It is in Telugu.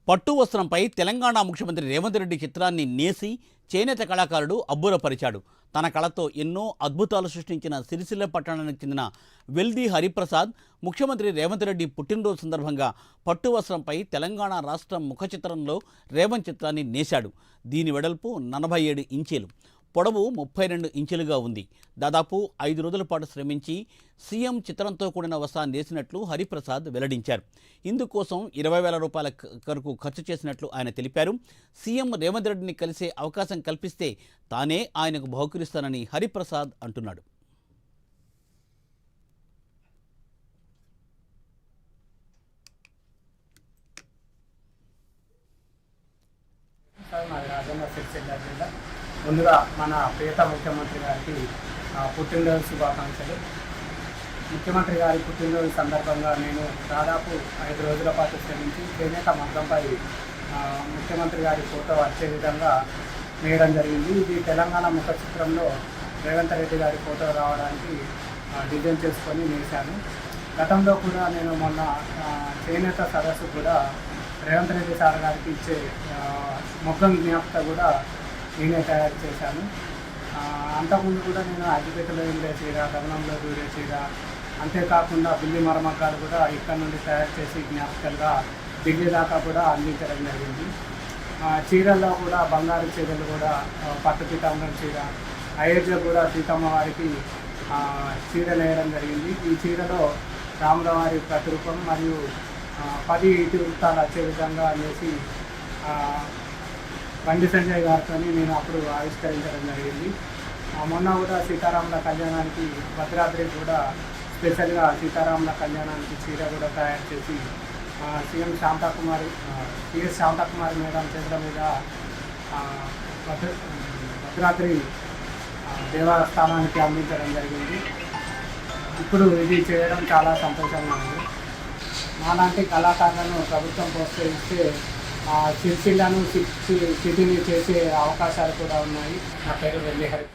పట్టు వస్త్రంపై తెలంగాణ ముఖ్యమంత్రి రేవంత్ రెడ్డి చిత్రాన్ని నేసి చేనేత కళాకారుడు అబ్బురపరిచాడు. తన కళతో ఎన్నో అద్భుతాలు సృష్టించిన సిరిసిల్ల పట్టణానికి చెందిన వెల్ది హరిప్రసాద్ ముఖ్యమంత్రి రేవంత్ రెడ్డి పుట్టినరోజు సందర్భంగా పట్టు వస్త్రంపై తెలంగాణ రాష్ట్రం ముఖ చిత్రంలో రేవంత్ చిత్రాన్ని నేశాడు. దీని వెడల్పు 47 ఇంచీలు, పొడవు 32 ఇంచులుగా ఉంది. దాదాపు 5 రోజుల పాటు శ్రమించి సీఎం చిత్రంతో కూడిన వస్త్రాన్ని నేసినట్లు హరిప్రసాద్ వెల్లడించారు. ఇందుకోసం 20,000 రూపాయల వరకు ఖర్చు చేసినట్లు ఆయన తెలిపారు. సీఎం రేవంత్ రెడ్డిని కలిసే అవకాశం కల్పిస్తే తానే ఆయనకు బహుకరిస్తానని హరిప్రసాద్ అంటున్నాడు. ముందుగా మన ప్రియత ముఖ్యమంత్రి గారికి పుట్టినరోజు శుభాకాంక్షలు. ముఖ్యమంత్రి గారి పుట్టినరోజు సందర్భంగా నేను దాదాపు 5 రోజుల పాటు శ్రమించి చేనేత మగ్గంపై ముఖ్యమంత్రి గారి ఫోటో వచ్చే విధంగా నేయడం జరిగింది. ఇది తెలంగాణ ముఖ చిత్రంలో రేవంత్ రెడ్డి గారి ఫోటో రావడానికి డిజైన్ చేసుకొని నేశాను. గతంలో కూడా నేను మొన్న చేనేత సదస్సు కూడా రేవంత్ రెడ్డి సార్ గారికి ఇచ్చే మొగ్గం జ్ఞాపకత కూడా నేనే తయారు చేశాను. అంతకుముందు కూడా నేను అగ్గిపెట్టెలో ఉండే చీర, గమనంలో దూరే చీర, అంతేకాకుండా బిల్లి మరమగ్గాలు కూడా ఇక్కడ నుండి తయారు చేసి జ్ఞాపకాలుగా ఢిల్లీ దాకా కూడా అందించడం జరిగింది. చీరల్లో కూడా బంగారు చీరలు కూడా పట్టు పీతాంబరం చీర, అయోధ్య కూడా సీతమ్మ వారికి చీర నేయడం జరిగింది. ఈ చీరలో రాముల వారి ప్రతిరూపం మరియు 10 ఇతివృత్తాలు వచ్చే విధంగా అనేసి బండి సంజయ్ గారితో నేను అప్పుడు ఆవిష్కరించడం జరిగింది. మొన్న కూడా సీతారాముల కళ్యాణానికి భద్రాద్రి కూడా స్పెషల్గా సీతారాముల కళ్యాణానికి చీర కూడా తయారు చేసి సిఎస్ శాంతకుమారి మేడం చేతుల మీద భద్రాద్రి దేవస్థానానికి అందించడం జరిగింది. ఇప్పుడు ఇది చేయడం చాలా సంతోషంగా ఉంది. మాలాంటి కళాకారులను ప్రభుత్వం ప్రోత్సహిస్తే సిరిసిల్లను సిటీని చేసే అవకాశాలు కూడా ఉన్నాయి. నా పేరు వెల్లి హరి.